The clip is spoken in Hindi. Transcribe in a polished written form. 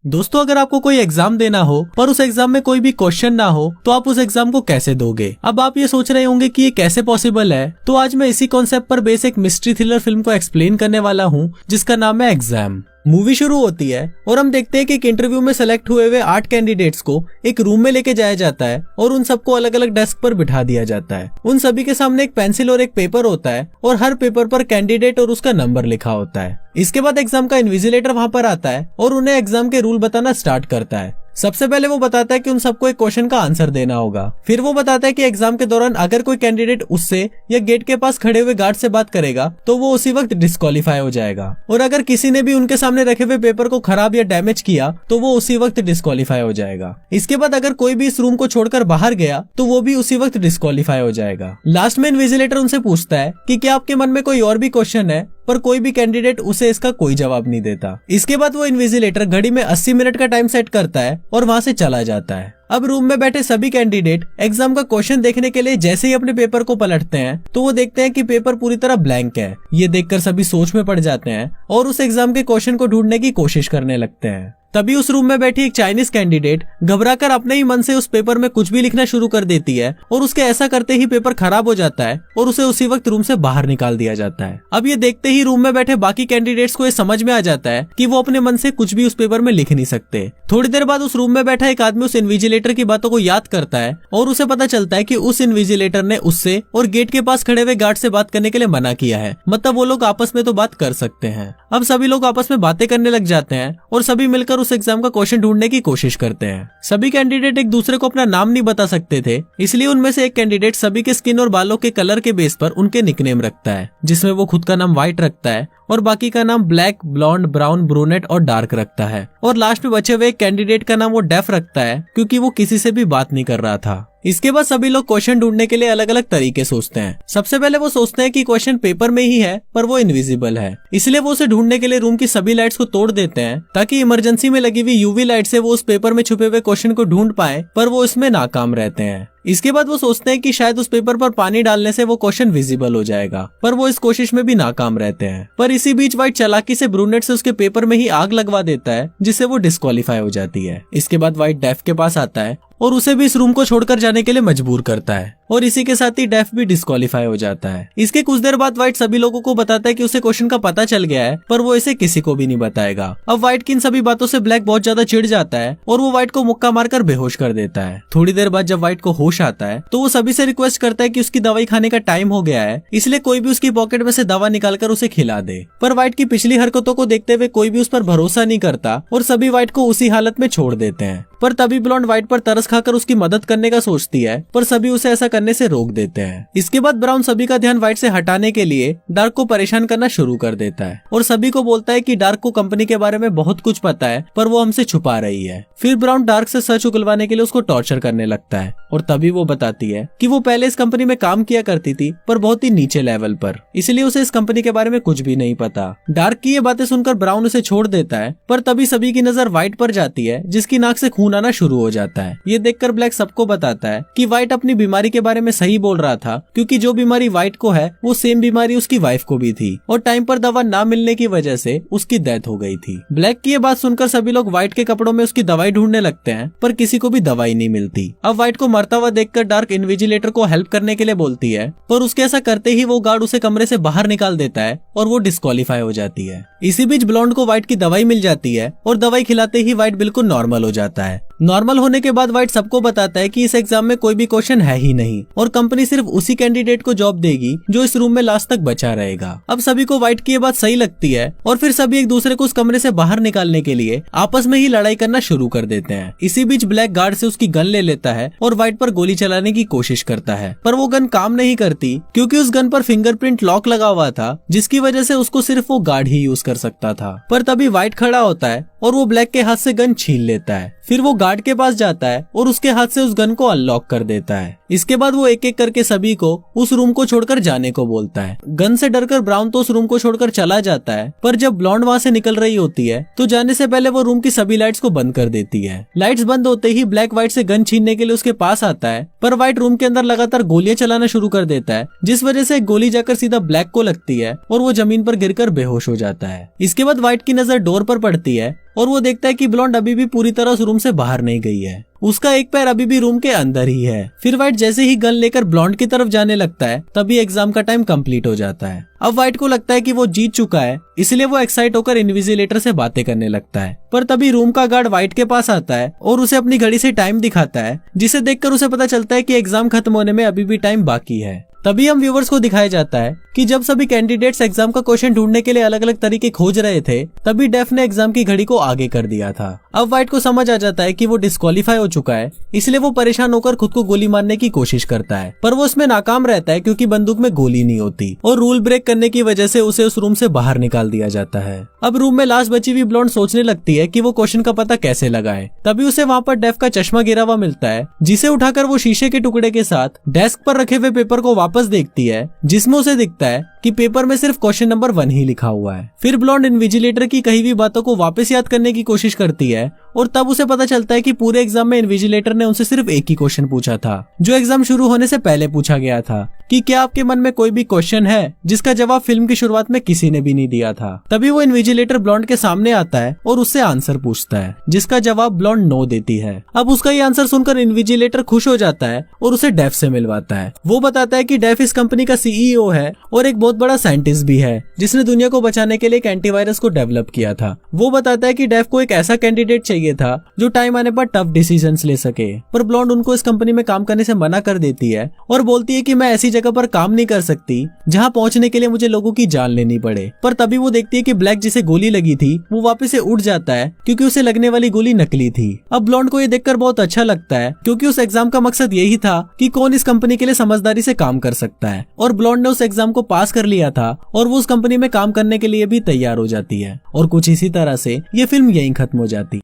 दोस्तों, अगर आपको कोई एग्जाम देना हो पर उस एग्जाम में कोई भी क्वेश्चन ना हो तो आप उस एग्जाम को कैसे दोगे। अब आप ये सोच रहे होंगे कि ये कैसे पॉसिबल है, तो आज मैं इसी कॉन्सेप्ट पर बेस एक मिस्ट्री थ्रिलर फिल्म को एक्सप्लेन करने वाला हूँ जिसका नाम है एग्जाम। मूवी शुरू होती है और हम देखते हैं कि एक इंटरव्यू में सेलेक्ट हुए 8 कैंडिडेट्स को एक रूम में लेके जाया जाता है और उन सबको अलग अलग डेस्क पर बिठा दिया जाता है। उन सभी के सामने एक पेंसिल और एक पेपर होता है और हर पेपर पर कैंडिडेट और उसका नंबर लिखा होता है। इसके बाद एग्जाम का इन्विजिलेटर वहाँ पर आता है और उन्हें एग्जाम के रूल बताना स्टार्ट करता है। सबसे पहले वो बताता है कि उन सबको एक क्वेश्चन का आंसर देना होगा। फिर वो बताता है कि एग्जाम के दौरान अगर कोई कैंडिडेट उससे या गेट के पास खड़े हुए गार्ड से बात करेगा तो वो उसी वक्त डिस्क्वालीफाई हो जाएगा, और अगर किसी ने भी उनके सामने रखे हुए पेपर को खराब या डैमेज किया तो वो उसी वक्त डिस्क्वालीफाई हो जाएगा। इसके बाद अगर कोई भी इस रूम को छोड़कर बाहर गया तो वो भी उसी वक्त डिस्क्वालीफाई हो जाएगा। लास्ट में इन्विजिलेटर उनसे पूछता है कि क्या आपके मन में कोई और भी क्वेश्चन है, पर कोई भी कैंडिडेट उसे इसका कोई जवाब नहीं देता। इसके बाद वो इन्विजिलेटर घड़ी में 80 मिनट का टाइम सेट करता है और वहाँ से चला जाता है। अब रूम में बैठे सभी कैंडिडेट एग्जाम का क्वेश्चन देखने के लिए जैसे ही अपने पेपर को पलटते हैं तो वो देखते हैं कि पेपर पूरी तरह ब्लैंक है। ये देखकर सभी सोच में पड़ जाते हैं और उस एग्जाम के क्वेश्चन को ढूंढने की कोशिश करने लगते हैं। तभी उस रूम में बैठी एक चाइनीज कैंडिडेट घबराकर अपने ही मन से उस पेपर में कुछ भी लिखना शुरू कर देती है और उसके ऐसा करते ही पेपर खराब हो जाता है और उसे उसी वक्त रूम से बाहर निकाल दिया जाता है। अब ये देखते ही रूम में बैठे बाकी कैंडिडेट्स को ये समझ में आ जाता है कि वो अपने मन से कुछ भी उस पेपर में लिख नहीं सकते। थोड़ी देर बाद उस रूम में बैठा एक आदमी उस इन्विजिलेटर की बातों को याद करता है और उसे पता चलता है कि उस इन्विजिलेटर ने उससे और गेट के पास खड़े हुए गार्ड से बात करने के लिए मना किया है, मतलब वो लोग आपस में तो बात कर सकते हैं। अब सभी लोग आपस में बातें करने लग जाते हैं और सभी मिलकर उस एग्जाम का क्वेश्चन ढूंढने की कोशिश करते हैं। सभी कैंडिडेट एक दूसरे को अपना नाम नहीं बता सकते थे, इसलिए उनमें से एक कैंडिडेट सभी के स्किन और बालों के कलर के बेस पर उनके निकनेम रखता है, जिसमें वो खुद का नाम व्हाइट रखता है और बाकी का नाम ब्लैक, ब्लॉन्ड, ब्राउन, ब्रूनेट और डार्क रखता है। और लास्ट में बचे हुए कैंडिडेट का नाम वो डेफ रखता है क्योंकि वो किसी से भी बात नहीं कर रहा था। इसके बाद सभी लोग क्वेश्चन ढूंढने के लिए अलग अलग तरीके सोचते हैं। सबसे पहले वो सोचते हैं कि क्वेश्चन पेपर में ही है पर वो इनविजिबल है, इसलिए वो उसे ढूंढने के लिए रूम की सभी लाइट्स को तोड़ देते हैं ताकि इमरजेंसी में लगी हुई यूवी लाइट से वो उस पेपर में छुपे हुए क्वेश्चन को ढूंढ पाए, पर वो इसमें नाकाम रहते हैं। इसके बाद वो सोचते हैं कि शायद उस पेपर पर पानी डालने से वो क्वेश्चन विजिबल हो जाएगा, पर वो इस कोशिश में भी नाकाम रहते हैं। पर इसी बीच व्हाइट चालाकी से ब्रूनेट से उसके पेपर में ही आग लगवा देता है जिससे वो डिस्क्वालीफाई हो जाती है। इसके बाद व्हाइट डेफ के पास आता है और उसे भी इस रूम को छोड़कर जाने के लिए मजबूर करता है और इसी के साथ ही डेफ भी डिस्क्वालीफाई हो जाता है। इसके कुछ देर बाद व्हाइट सभी लोगों को बताता है कि उसे क्वेश्चन का पता चल गया है, पर वो इसे किसी को भी नहीं बताएगा। अब व्हाइट की इन सभी बातों से ब्लैक बहुत ज्यादा चिढ़ जाता है और वो व्हाइट को मुक्का मारकर बेहोश कर देता है। थोड़ी देर बाद जब व्हाइट को होश आता है तो वो सभी से रिक्वेस्ट करता है कि उसकी दवाई खाने का टाइम हो गया है, इसलिए कोई भी उसकी पॉकेट में से दवा निकालकर उसे खिला दे। पर व्हाइट की पिछली हरकतों को देखते हुए कोई भी उस पर भरोसा नहीं करता और सभी व्हाइट को उसी हालत में छोड़ देते हैं। पर तभी ब्लॉन्ड व्हाइट पर तरस खाकर उसकी मदद करने का सोचती है, पर सभी उसे ऐसा करने से रोक देते हैं। इसके बाद ब्राउन सभी का ध्यान व्हाइट से हटाने के लिए डार्क को परेशान करना शुरू कर देता है और सभी को बोलता है कि डार्क को कंपनी के बारे में बहुत कुछ पता है पर वो हमसे छुपा रही है। फिर ब्राउन डार्क से सच उगलवाने के लिए उसको टॉर्चर करने लगता है और तभी वो बताती है कि वो पहले इस कंपनी में काम किया करती थी पर बहुत ही नीचे लेवल पर, इसलिए उसे इस कंपनी के बारे में कुछ भी नहीं पता। डार्क की ये बातें सुनकर ब्राउन उसे छोड़ देता है, पर तभी सभी की नजर व्हाइट पर जाती है जिसकी नाक से खून आना शुरू हो जाता है। ये देखकर ब्लैक सबको बताता है कि व्हाइट अपनी बीमारी के बारे में सही बोल रहा था, क्योंकि जो बीमारी व्हाइट को है वो सेम बीमारी उसकी वाइफ को भी थी और टाइम पर दवा ना मिलने की वजह से उसकी डेथ हो गई थी। ब्लैक की ये बात सुनकर सभी लोग व्हाइट के कपड़ों में उसकी दवाई ढूंढने लगते हैं, पर किसी को भी दवाई नहीं मिलती। अब व्हाइट को मरता हुआ देखकर डार्क इन्विजिलेटर को हेल्प करने के लिए बोलती है, पर उसके ऐसा करते ही वो गार्ड उसे कमरे से बाहर निकाल देता है और वो डिस्क्वालीफाई हो जाती है। इसी बीच ब्लॉन्ड को व्हाइट की दवाई मिल जाती है और दवाई खिलाते ही व्हाइट बिल्कुल नॉर्मल हो जाता है। नॉर्मल होने के बाद व्हाइट सबको बताता है कि इस एग्जाम में कोई भी क्वेश्चन है ही नहीं और कंपनी सिर्फ उसी कैंडिडेट को जॉब देगी जो इस रूम में लास्ट तक बचा रहेगा। अब सभी को व्हाइट की ये बात सही लगती है और फिर सभी एक दूसरे को उस कमरे से बाहर निकालने के लिए आपस में ही लड़ाई करना शुरू कर देते हैं। इसी बीच ब्लैक गार्ड से उसकी गन ले लेता है और व्हाइट पर गोली चलाने की कोशिश करता है, पर वो गन काम नहीं करती क्योंकि उस गन पर फिंगरप्रिंट लॉक लगा हुआ था, जिसकी वजह से उसको सिर्फ वो गार्ड ही यूज कर सकता था। पर तभी व्हाइट खड़ा होता है और वो ब्लैक के हाथ से गन छीन लेता है। फिर वो गार्ड के पास जाता है और उसके हाथ से उस गन को अनलॉक कर देता है। इसके बाद वो एक एक करके सभी को उस रूम को छोड़कर जाने को बोलता है। गन से डरकर ब्राउन तो उस रूम को छोड़कर चला जाता है, पर जब ब्लॉन्ड वहाँ से निकल रही होती है तो जाने से पहले वो रूम की सभी लाइट्स को बंद कर देती है। लाइट्स बंद होते ही ब्लैक व्हाइट से गन छीनने के लिए उसके पास आता है, पर व्हाइट रूम के अंदर लगातार गोलियां चलाना शुरू कर देता है, जिस वजह से एक गोली जाकर सीधा ब्लैक को लगती है और वो जमीन पर गिरकर बेहोश हो जाता है। इसके बाद व्हाइट की नजर डोर पर पड़ती है और वो देखता है कि ब्लॉन्ड अभी भी पूरी तरह उस रूम से बाहर नहीं गई है, उसका एक पैर अभी भी रूम के अंदर ही है। फिर व्हाइट जैसे ही गन लेकर ब्लॉन्ड की तरफ जाने लगता है तभी एग्जाम का टाइम कंप्लीट हो जाता है। अब व्हाइट को लगता है कि वो जीत चुका है, इसलिए वो एक्साइट होकर इन्विजिलेटर से बातें करने लगता है। पर तभी रूम का गार्ड व्हाइट के पास आता है और उसे अपनी घड़ी से टाइम दिखाता है, जिसे देखकर उसे पता चलता है कि एग्जाम खत्म होने में अभी भी टाइम बाकी है। तभी हम व्यूवर्स को दिखाया जाता है कि जब सभी कैंडिडेट्स एग्जाम का क्वेश्चन ढूंढने के लिए अलग अलग तरीके खोज रहे थे, तभी डेफ ने एग्जाम की घड़ी को आगे कर दिया था। अब व्हाइट को समझ आ जाता है कि वो डिस्क्वालीफाई हो चुका है, इसलिए वो परेशान होकर खुद को गोली मारने की कोशिश करता है, पर वो उसमें नाकाम रहता है क्योंकि बंदूक में गोली नहीं होती और रूल ब्रेक करने की वजह से उसे उस रूम से बाहर निकाल दिया जाता है। अब रूम में लास्ट बची हुई ब्लॉन्ड सोचने लगती है कि वो क्वेश्चन का पता कैसे लगाए। तभी उसे वहाँ पर डेफ का चश्मा गिरा हुआ मिलता है, जिसे उठाकर वो शीशे के टुकड़े के साथ डेस्क पर रखे हुए पेपर को वापस देखती है, जिसमें उसे दिखता है कि पेपर में सिर्फ क्वेश्चन नंबर 1 ही लिखा हुआ है। फिर ब्लॉन्ड इन्विजिलेटर की कही हुई बातों को वापस याद करने की कोशिश करती है और तब उसे पता चलता है कि पूरे एग्जाम में इन्विजिलेटर ने उनसे सिर्फ एक ही क्वेश्चन पूछा था, जो एग्जाम शुरू होने से पहले पूछा गया था, कि क्या आपके मन में कोई भी क्वेश्चन है जिसका जवाब फिल्म की शुरुआत में किसी ने भी नहीं दिया था। तभी वो इन्विजिलेटर ब्लॉन्ड के सामने आता है और उससे आंसर पूछता है, जिसका जवाब ब्लॉन्ड नो देती है। अब उसका ये आंसर सुनकर इन्विजिलेटर खुश हो जाता है और उसे डेफ से मिलवाता है। वो बताता है कि डेफ इस कंपनी का सीईओ है और एक बहुत बड़ा साइंटिस्ट भी है, जिसने दुनिया को बचाने के लिए एक एंटीवायरस को डेवलप किया था। वो बताता है कि डेफ को एक ऐसा कैंडिडेट चाहिए था जो टाइम आने पर टफ डिसीजंस ले सके, पर ब्लॉन्ड उनको इस कंपनी में काम करने से मना कर देती है और बोलती है कि मैं ऐसी जगह पर काम नहीं कर सकती जहां पहुंचने के लिए मुझे लोगों की जान लेनी पड़े। पर तभी वो देखती है कि ब्लैक जिसे गोली लगी थी वो वापस से उठ जाता है, क्योंकि उसे लगने वाली गोली नकली थी। अब ब्लॉन्ड को ये देखकर बहुत अच्छा लगता है, क्योंकि उस एग्जाम का मकसद यही था कि कौन इस कंपनी के लिए समझदारी से काम कर सकता है, और ब्लॉन्ड ने उस एग्जाम को पास कर लिया था और वो उस कंपनी में काम करने के लिए भी तैयार हो जाती है। और कुछ इसी तरह से ये फिल्म यहीं खत्म हो जाती।